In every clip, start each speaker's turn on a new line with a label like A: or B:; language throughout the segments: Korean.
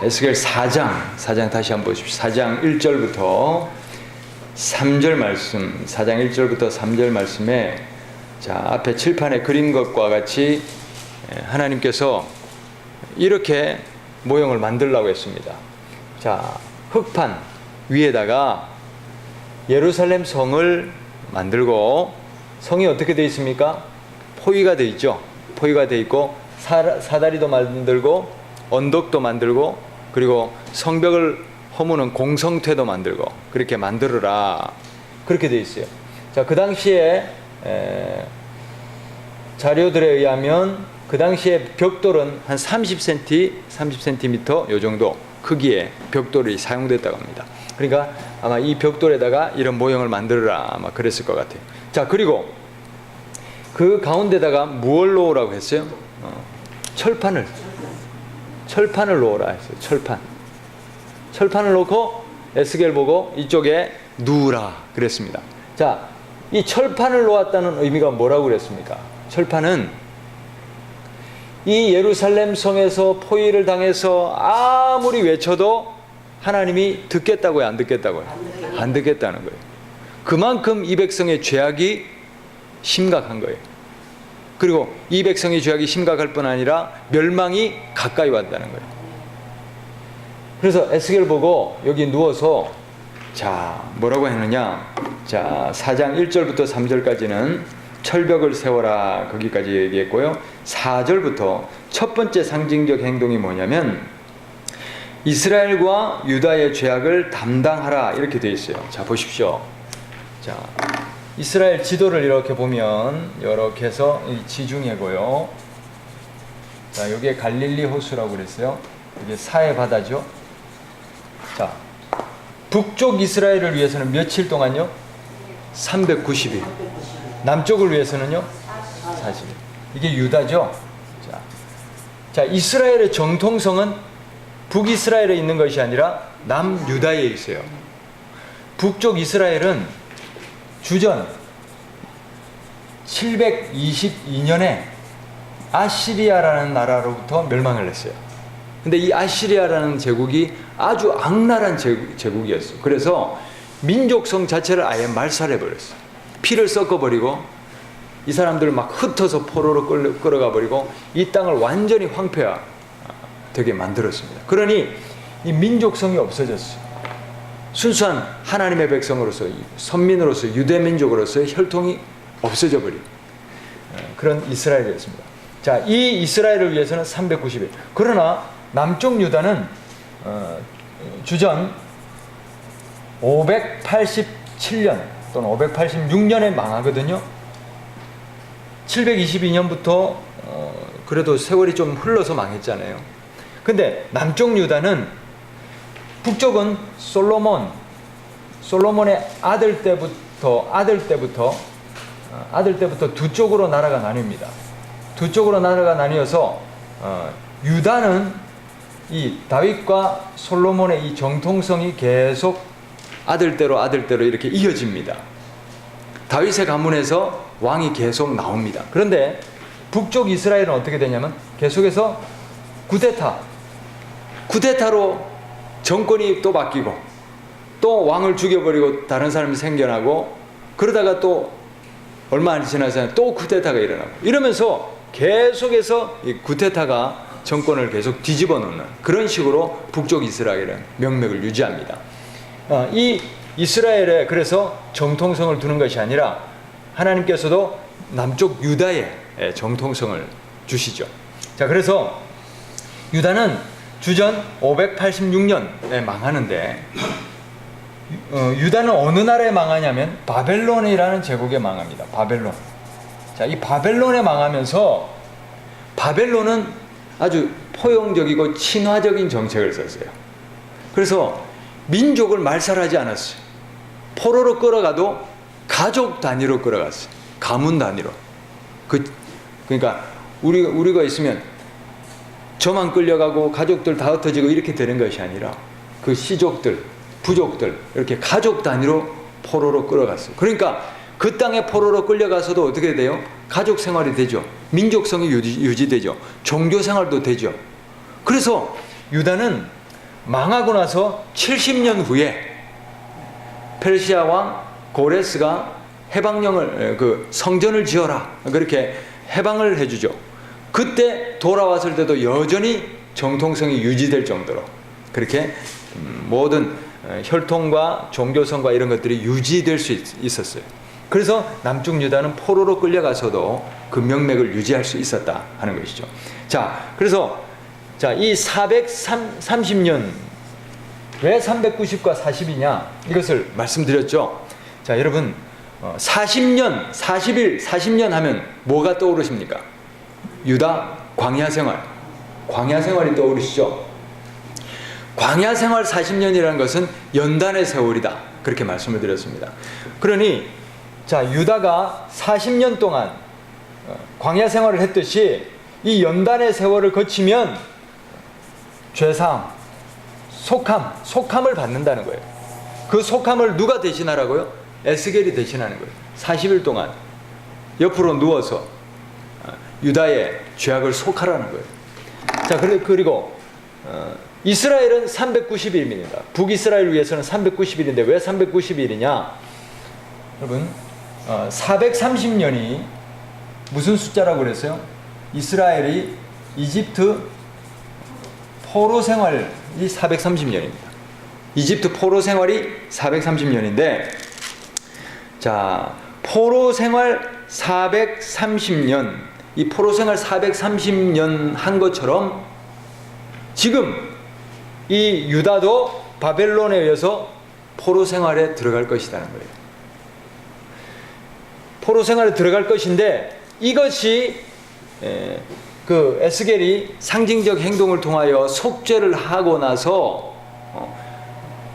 A: 에스겔 4장 다시 한번 보십시오. 4장 1절부터 3절 말씀, 4장 1절부터 3절 말씀에 자, 앞에 칠판에 그린 것과 같이 하나님께서 이렇게 모형을 만들라고 했습니다. 자, 흙판 위에다가 예루살렘 성을 만들고, 성이 어떻게 되어 있습니까? 포위가 되어 있죠. 포위가 되어 있고 사다리도 만들고 언덕도 만들고, 그리고 성벽을 허무는 공성퇴도 만들고, 그렇게 만들어라, 그렇게 되어 있어요. 자, 그 당시에 자료들에 의하면 그 당시에 벽돌은 한 30cm 요 정도 크기의 벽돌이 사용됐다고 합니다. 그러니까 아마 이 벽돌에다가 이런 모형을 만들어라, 아마 그랬을 것 같아요. 자, 그리고 그 가운데다가 무엇을 놓으라고 했어요? 철판을 놓으라 했어요. 철판을 놓고 에스겔 보고 이쪽에 누우라 그랬습니다. 자, 이 철판을 놓았다는 의미가 뭐라고 그랬습니까? 철판은 이 예루살렘 성에서 포위를 당해서 아무리 외쳐도 하나님이 듣겠다고요, 안 듣겠다고요? 안 듣겠다는 거예요. 그만큼 이 백성의 죄악이 심각한 거예요. 그리고 이 백성의 죄악이 심각할 뿐 아니라 멸망이 가까이 왔다는 거예요. 그래서 에스겔 보고 여기 누워서 자, 뭐라고 했느냐? 자, 4장 1절부터 3절까지는 철벽을 세워라, 거기까지 얘기했고요. 4절부터 첫 번째 상징적 행동이 뭐냐면 이스라엘과 유다의 죄악을 담당하라, 이렇게 되어 있어요. 자, 보십시오. 자, 이스라엘 지도를 이렇게 보면 이렇게 해서 이 지중해고요. 자, 여기에 갈릴리 호수라고 그랬어요. 이게 사해 바다죠. 자, 북쪽 이스라엘을 위해서는 며칠 동안요? 390일. 남쪽을 위해서는요? 40일. 이게 유다죠. 자, 이스라엘의 정통성은 북이스라엘에 있는 것이 아니라 남유다에 있어요. 북쪽 이스라엘은 주전 722년에 아시리아라는 나라로부터 멸망을 했어요. 근데 이 아시리아라는 제국이 아주 악랄한 제국이었어요. 그래서 민족성 자체를 아예 말살해버렸어요. 피를 섞어버리고 이 사람들을 막 흩어서 포로로 끌어가 버리고 이 땅을 완전히 황폐화되게 만들었습니다. 그러니 이 민족성이 없어졌어요. 순수한 하나님의 백성으로서, 선민으로서, 유대민족으로서의 혈통이 없어져 버린 그런 이스라엘이었습니다. 자, 이 이스라엘을 위해서는 390일. 그러나 남쪽 유다는 주전 587년 또는 586년에 망하거든요. 722년부터 그래도 세월이 좀 흘러서 망했잖아요. 근데 남쪽 유다는, 북쪽은 솔로몬의 아들 때부터 두 쪽으로 나라가 나뉩니다. 두 쪽으로 나라가 나뉘어서 유다는 이 다윗과 솔로몬의 이 정통성이 계속 아들대로 이렇게 이어집니다. 다윗의 가문에서 왕이 계속 나옵니다. 그런데 북쪽 이스라엘은 어떻게 되냐면 계속해서 쿠데타로 정권이 또 바뀌고 또 왕을 죽여버리고 다른 사람이 생겨나고, 그러다가 또 얼마 안 지나서 또 쿠데타가 일어나고, 이러면서 계속해서 이 쿠데타가 정권을 계속 뒤집어 놓는 그런 식으로 북쪽 이스라엘은 명맥을 유지합니다. 이 이스라엘에 그래서 정통성을 두는 것이 아니라 하나님께서도 남쪽 유다에 정통성을 주시죠. 자, 그래서 유다는 주전 586년에 망하는데, 유다는 어느 나라에 망하냐면 바벨론이라는 제국에 망합니다. 바벨론. 자, 이 바벨론에 망하면서 바벨론은 아주 포용적이고 친화적인 정책을 썼어요. 그래서 민족을 말살하지 않았어요. 포로로 끌어가도 가족 단위로 끌어갔어요. 가문 단위로. 그러니까 우리가 있으면 저만 끌려가고 가족들 다 흩어지고 이렇게 되는 것이 아니라 그 시족들, 부족들 이렇게 가족 단위로 포로로 끌어갔어요. 그러니까 그 땅에 포로로 끌려가서도 어떻게 돼요? 가족 생활이 되죠. 민족성이 유지되죠. 종교 생활도 되죠. 그래서 유다는 망하고 나서 70년 후에 페르시아 왕 고레스가 해방령을 그 성전을 지어라 그렇게 해방을 해주죠. 그때 돌아왔을 때도 여전히 정통성이 유지될 정도로 그렇게 모든 혈통과 종교성과 이런 것들이 유지될 수 있었어요. 그래서 남쪽 유다는 포로로 끌려가서도 그 명맥을 유지할 수 있었다 하는 것이죠. 자, 그래서 이 430년 왜 390과 40이냐 이것을 말씀드렸죠. 자, 여러분 40년, 40일, 40년 하면 뭐가 떠오르십니까? 유다 광야 생활, 광야 생활이 떠오르시죠. 광야 생활 40년이라는 것은 연단의 세월이다 그렇게 말씀을 드렸습니다. 그러니 자, 유다가 40년 동안 광야 생활을 했듯이 이 연단의 세월을 거치면 죄사함, 속함을 받는다는 거예요. 그 속함을 누가 대신하라고요? 에스겔이 대신하는 거예요. 40일 동안 옆으로 누워서 유다의 죄악을 속하라는 거예요. 자, 그리고 이스라엘은 390일입니다. 북이스라엘 위해서는 390일인데 왜 390일이냐? 여러분 430년이 무슨 숫자라고 그랬어요? 이스라엘이 이집트 포로 생활이 430년입니다. 이집트 포로 생활이 430년인데 자, 포로 생활 430년 이 포로 생활 430년 한 것처럼 지금 이 유다도 바벨론에 의해서 포로 생활에 들어갈 것이라는 거예요. 포로 생활에 들어갈 것인데 이것이 그 에스겔이 상징적 행동을 통하여 속죄를 하고 나서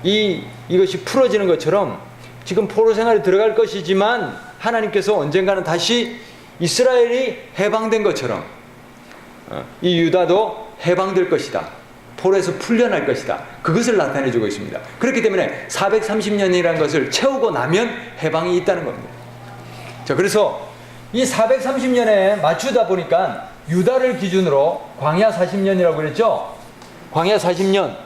A: 이것이 풀어지는 것처럼 지금 포로 생활에 들어갈 것이지만 하나님께서 언젠가는 다시 이스라엘이 해방된 것처럼 이 유다도 해방될 것이다. 포로에서 풀려날 것이다. 그것을 나타내 주고 있습니다. 그렇기 때문에 430년이라는 것을 채우고 나면 해방이 있다는 겁니다. 자, 그래서 이 430년에 맞추다 보니까 유다를 기준으로 광야 40년이라고 그랬죠? 광야 40년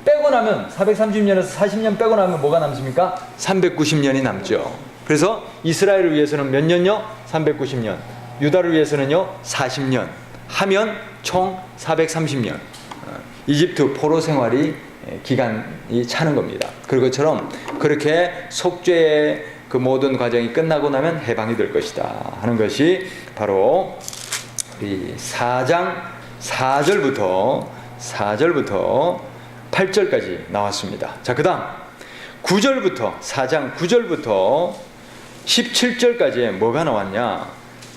A: 빼고 나면 430년에서 40년 빼고 나면 뭐가 남습니까? 390년이 남죠. 그래서 이스라엘을 위해서는 몇 년요? 390년. 유다를 위해서는요? 40년. 하면 총 430년. 이집트 포로 생활이 기간이 차는 겁니다. 그것처럼 그렇게 속죄의 그 모든 과정이 끝나고 나면 해방이 될 것이다 하는 것이 바로 우리 4장 4절부터 8절까지 나왔습니다. 자, 그 다음 9절부터 4장 9절부터 17절까지에 뭐가 나왔냐?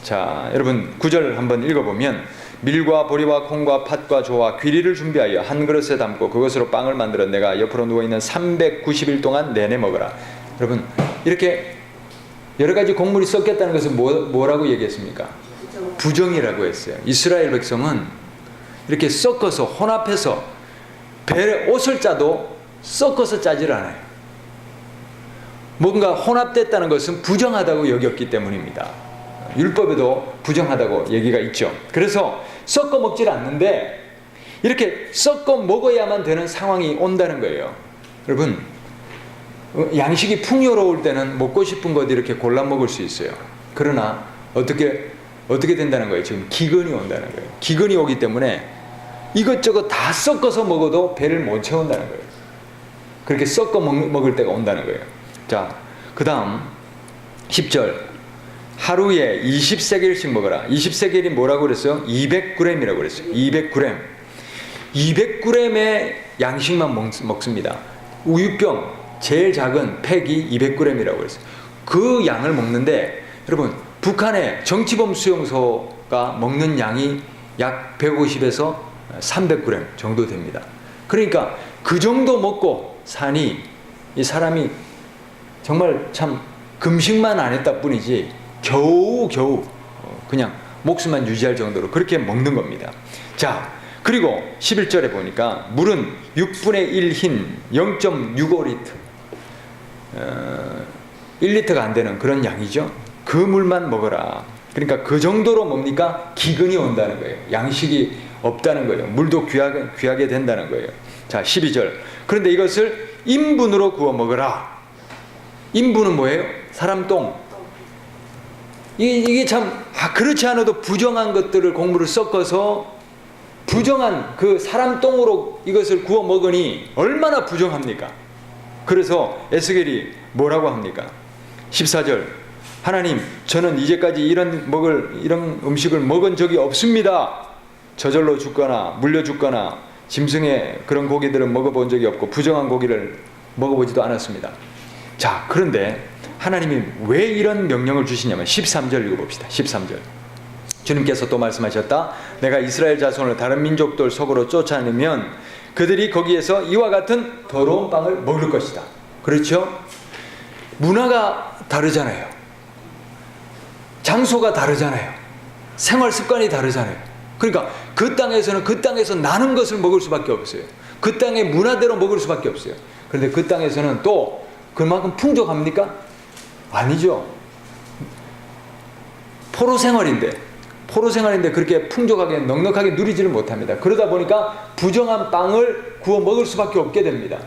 A: 자, 여러분 9절 한번 읽어보면 밀과 보리와 콩과 팥과 조와 귀리를 준비하여 한 그릇에 담고 그것으로 빵을 만들어 내가 옆으로 누워있는 390일 동안 내내 먹어라. 여러분 이렇게 여러 가지 곡물이 섞였다는 것은 뭐라고 얘기했습니까? 부정이라고 했어요. 이스라엘 백성은 이렇게 섞어서 혼합해서 배에 옷을 짜도 섞어서 짜질 않아요. 뭔가 혼합됐다는 것은 부정하다고 여겼기 때문입니다. 율법에도 부정하다고 얘기가 있죠. 그래서 섞어 먹질 않는데 이렇게 섞어 먹어야만 되는 상황이 온다는 거예요. 여러분 양식이 풍요로울 때는 먹고 싶은 것 이렇게 골라 먹을 수 있어요. 그러나 어떻게 된다는 거예요? 지금 기근이 온다는 거예요. 기근이 오기 때문에 이것저것 다 섞어서 먹어도 배를 못 채운다는 거예요. 그렇게 섞어 먹을 때가 온다는 거예요. 자, 그 다음 10절 하루에 20세겔씩 먹어라. 20세겔이 뭐라고 그랬어요? 200g이라고 그랬어요. 200g 200g의 양식만 먹습니다. 우유병 제일 작은 팩이 200g이라고 그랬어요. 그 양을 먹는데 여러분 북한의 정치범 수용소가 먹는 양이 약 150에서 300g 정도 됩니다. 그러니까 그 정도 먹고 사니 이 사람이 정말 참 금식만 안 했다 뿐이지 겨우 그냥 목숨만 유지할 정도로 그렇게 먹는 겁니다. 자, 그리고 11절에 보니까 물은 6분의 1 흰 0.65리터 1리터가 안 되는 그런 양이죠. 그 물만 먹어라. 그러니까 그 정도로 뭡니까? 기근이 온다는 거예요. 양식이 없다는 거예요. 물도 귀하게 된다는 거예요. 자, 12절. 그런데 이것을 인분으로 구워 먹으라. 인분은 뭐예요? 사람 똥. 이게 참, 그렇지 않아도 부정한 것들을 곡물을 섞어서 부정한 그 사람 똥으로 이것을 구워 먹으니 얼마나 부정합니까? 그래서 에스겔이 뭐라고 합니까? 14절. 하나님, 저는 이제까지 이런 음식을 먹은 적이 없습니다. 저절로 죽거나 물려 죽거나 짐승의 그런 고기들은 먹어본 적이 없고 부정한 고기를 먹어보지도 않았습니다. 자, 그런데 하나님이 왜 이런 명령을 주시냐면 13절 읽어봅시다. 13절. 주님께서 또 말씀하셨다. 내가 이스라엘 자손을 다른 민족들 속으로 쫓아내면 그들이 거기에서 이와 같은 더러운 빵을 먹을 것이다. 그렇죠? 문화가 다르잖아요. 장소가 다르잖아요. 생활 습관이 다르잖아요. 그러니까 그 땅에서는 그 땅에서 나는 것을 먹을 수밖에 없어요. 그 땅의 문화대로 먹을 수밖에 없어요. 그런데 그 땅에서는 또 그만큼 풍족합니까? 아니죠. 포로 생활인데 그렇게 풍족하게 넉넉하게 누리지를 못합니다. 그러다 보니까 부정한 빵을 구워 먹을 수밖에 없게 됩니다.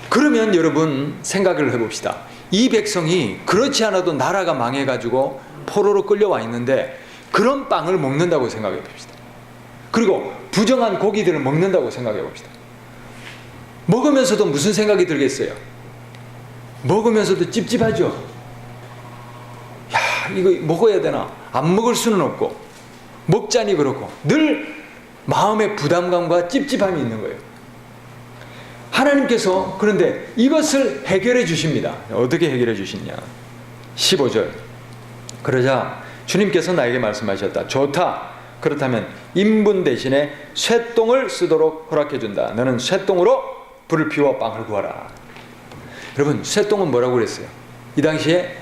A: 그러면 여러분 생각을 해봅시다. 이 백성이 그렇지 않아도 나라가 망해가지고 포로로 끌려와 있는데 그런 빵을 먹는다고 생각해 봅시다. 그리고 부정한 고기들을 먹는다고 생각해 봅시다. 먹으면서도 무슨 생각이 들겠어요? 먹으면서도 찝찝하죠. 야, 이거 먹어야 되나? 안 먹을 수는 없고 먹자니 그렇고 늘 마음의 부담감과 찝찝함이 있는 거예요. 하나님께서 그런데 이것을 해결해 주십니다. 어떻게 해결해 주시냐? 15절. 그러자 주님께서 나에게 말씀하셨다. 좋다. 그렇다면 인분 대신에 쇠똥을 쓰도록 허락해 준다. 너는 쇠똥으로 불을 피워 빵을 구하라. 여러분, 쇠똥은 뭐라고 그랬어요? 이 당시에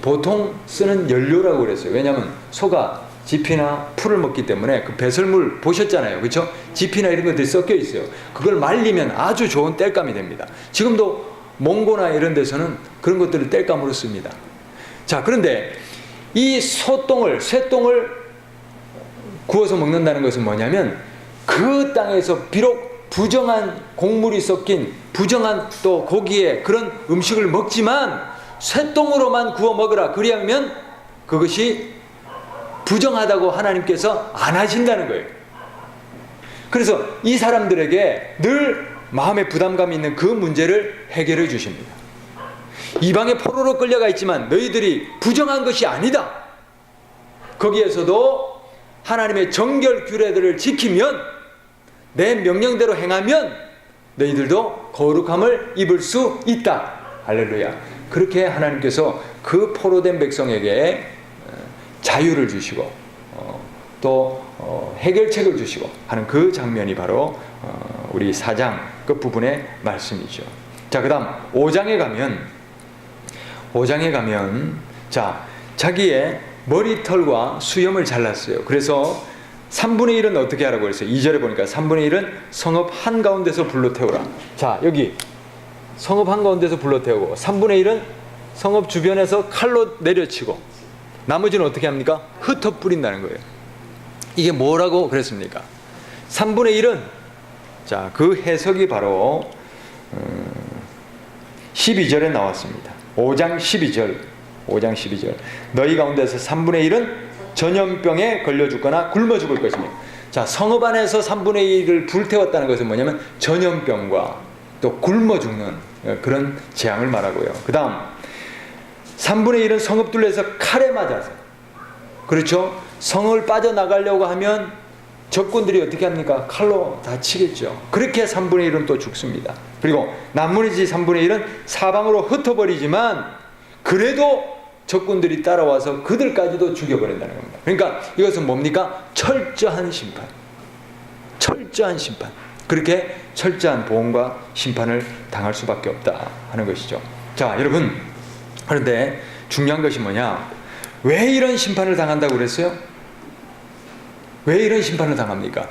A: 보통 쓰는 연료라고 그랬어요. 왜냐하면 소가 지피나 풀을 먹기 때문에 그 배설물 보셨잖아요. 그렇죠? 지피나 이런 것들이 섞여 있어요. 그걸 말리면 아주 좋은 땔감이 됩니다. 지금도 몽고나 이런 데서는 그런 것들을 땔감으로 씁니다. 자, 그런데 이 쇠똥을 구워서 먹는다는 것은 뭐냐면 그 땅에서 비록 부정한 곡물이 섞인 부정한 또 고기에 그런 음식을 먹지만 쇠똥으로만 구워 먹으라. 그리하면 그것이 부정하다고 하나님께서 안 하신다는 거예요. 그래서 이 사람들에게 늘 마음에 부담감이 있는 그 문제를 해결해 주십니다. 이방의 포로로 끌려가 있지만 너희들이 부정한 것이 아니다. 거기에서도 하나님의 정결 규례들을 지키면 내 명령대로 행하면 너희들도 거룩함을 입을 수 있다. 할렐루야. 그렇게 하나님께서 그 포로된 백성에게 자유를 주시고 또 해결책을 주시고 하는 그 장면이 바로 우리 4장 끝부분의 말씀이죠. 자, 그 다음 5장에 가면 자, 자기의 머리털과 수염을 잘랐어요. 그래서 3분의 1은 어떻게 하라고 그랬어요? 2절에 보니까 3분의 1은 성읍 한가운데서 불러 태우라. 자, 여기 성읍 한가운데서 불러 태우고 3분의 1은 성읍 주변에서 칼로 내려치고 나머지는 어떻게 합니까? 흩어 뿌린다는 거예요. 이게 뭐라고 그랬습니까? 3분의 1은 자, 그 해석이 바로 12절에 나왔습니다. 5장 12절. 너희 가운데서 3분의 1은 전염병에 걸려 죽거나 굶어 죽을 것이며. 자, 성읍 안에서 3분의 1을 불태웠다는 것은 뭐냐면 전염병과 또 굶어 죽는 그런 재앙을 말하고요. 그 다음 3분의 1은 성읍 둘레에서 칼에 맞아서, 그렇죠? 성을 빠져나가려고 하면 적군들이 어떻게 합니까? 칼로 다 치겠죠. 그렇게 3분의 1은 또 죽습니다. 그리고 나머지 3분의 1은 사방으로 흩어버리지만 그래도 적군들이 따라와서 그들까지도 죽여버린다는 겁니다. 그러니까 이것은 뭡니까? 철저한 심판. 그렇게 철저한 보험과 심판을 당할 수밖에 없다 하는 것이죠. 자, 여러분, 그런데 중요한 것이 뭐냐? 왜 이런 심판을 당한다고 그랬어요? 왜 이런 심판을 당합니까?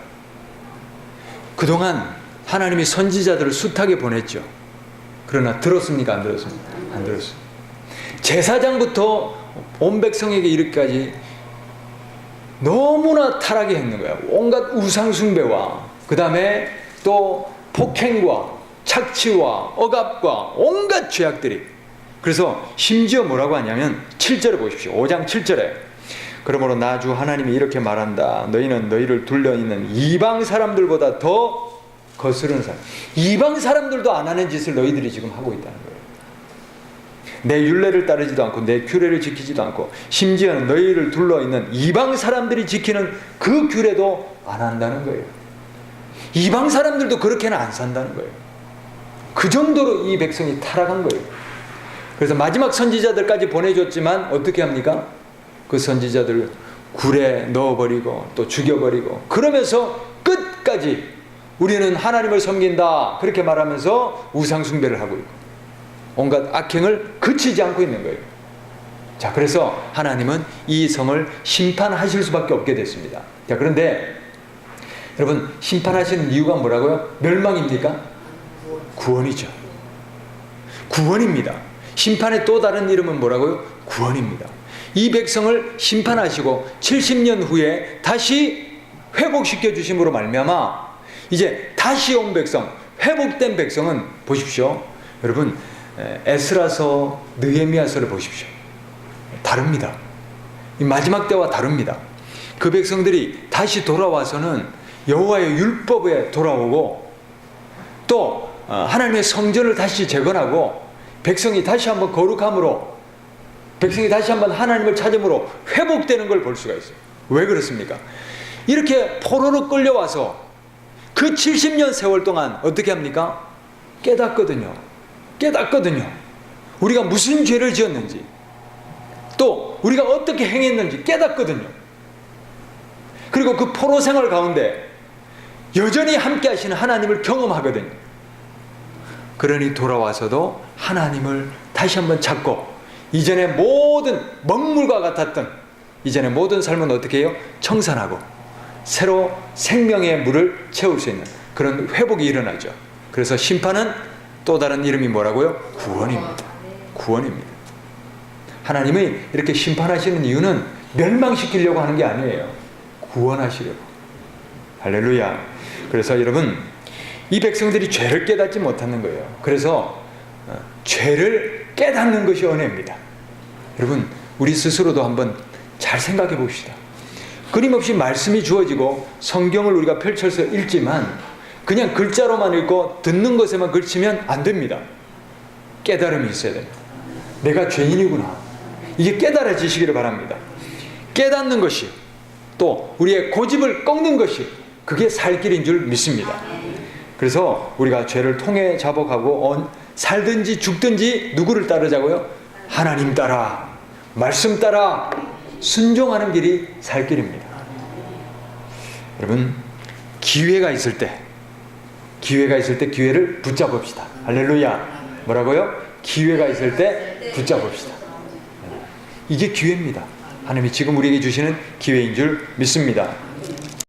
A: 그동안 하나님이 선지자들을 숱하게 보냈죠. 그러나 들었습니까? 안 들었습니까? 안 들었어요. 제사장부터 온 백성에게 이르기까지 너무나 타락했는 거야. 온갖 우상숭배와 그 다음에 또 폭행과 착취와 억압과 온갖 죄악들이. 그래서 심지어 뭐라고 하냐면 7절에 보십시오. 5장 7절에 그러므로 나 주 하나님이 이렇게 말한다. 너희는 너희를 둘러있는 이방 사람들보다 더 거스른 사람. 이방 사람들도 안 하는 짓을 너희들이 지금 하고 있다는 거예요. 내 율례를 따르지도 않고 내 규례를 지키지도 않고 심지어는 너희를 둘러있는 이방 사람들이 지키는 그 규례도 안 한다는 거예요. 이방 사람들도 그렇게는 안 산다는 거예요. 그 정도로 이 백성이 타락한 거예요. 그래서 마지막 선지자들까지 보내줬지만 어떻게 합니까? 그 선지자들 굴에 넣어버리고 또 죽여버리고 그러면서 끝까지 우리는 하나님을 섬긴다 그렇게 말하면서 우상숭배를 하고 있고 온갖 악행을 그치지 않고 있는 거예요. 자, 그래서 하나님은 이 성을 심판하실 수밖에 없게 됐습니다. 자, 그런데 여러분 심판하시는 이유가 뭐라고요? 멸망입니까? 구원이죠. 구원입니다. 심판의 또 다른 이름은 뭐라고요? 구원입니다. 이 백성을 심판하시고 70년 후에 다시 회복시켜 주심으로 말미암아 이제 다시 온 백성, 회복된 백성은 보십시오. 여러분 에스라서, 느헤미야서를 보십시오. 다릅니다. 이 마지막 때와 다릅니다. 그 백성들이 다시 돌아와서는 여호와의 율법에 돌아오고 또 하나님의 성전을 다시 재건하고 백성이 다시 한번 거룩함으로 백성이 다시 한번 하나님을 찾음으로 회복되는 걸 볼 수가 있어요. 왜 그렇습니까? 이렇게 포로로 끌려와서 그 70년 세월 동안 어떻게 합니까? 깨닫거든요. 우리가 무슨 죄를 지었는지 또 우리가 어떻게 행했는지 깨닫거든요. 그리고 그 포로 생활 가운데 여전히 함께 하시는 하나님을 경험하거든요. 그러니 돌아와서도 하나님을 다시 한번 찾고 이전의 모든 먹물과 같았던 이전의 모든 삶은 어떻게 해요? 청산하고 새로 생명의 물을 채울 수 있는 그런 회복이 일어나죠. 그래서 심판은 또 다른 이름이 뭐라고요? 구원입니다. 구원입니다. 하나님이 이렇게 심판하시는 이유는 멸망시키려고 하는 게 아니에요. 구원하시려고. 할렐루야. 그래서 여러분 이 백성들이 죄를 깨닫지 못하는 거예요. 그래서 죄를 깨닫는 것이 은혜입니다. 여러분 우리 스스로도 한번 잘 생각해 봅시다. 끊임없이 말씀이 주어지고 성경을 우리가 펼쳐서 읽지만 그냥 글자로만 읽고 듣는 것에만 그치면 안 됩니다. 깨달음이 있어야 됩니다. 내가 죄인이구나. 이게 깨달아지시기를 바랍니다. 깨닫는 것이 또 우리의 고집을 꺾는 것이 그게 살 길인 줄 믿습니다. 그래서 우리가 죄를 통해 자복하고 살든지 죽든지 누구를 따르자고요? 하나님 따라, 말씀 따라 순종하는 길이 살 길입니다. 여러분 기회가 있을 때 기회를 붙잡읍시다. 할렐루야. 뭐라고요? 기회가 있을 때 붙잡읍시다. 이게 기회입니다. 하나님이 지금 우리에게 주시는 기회인 줄 믿습니다.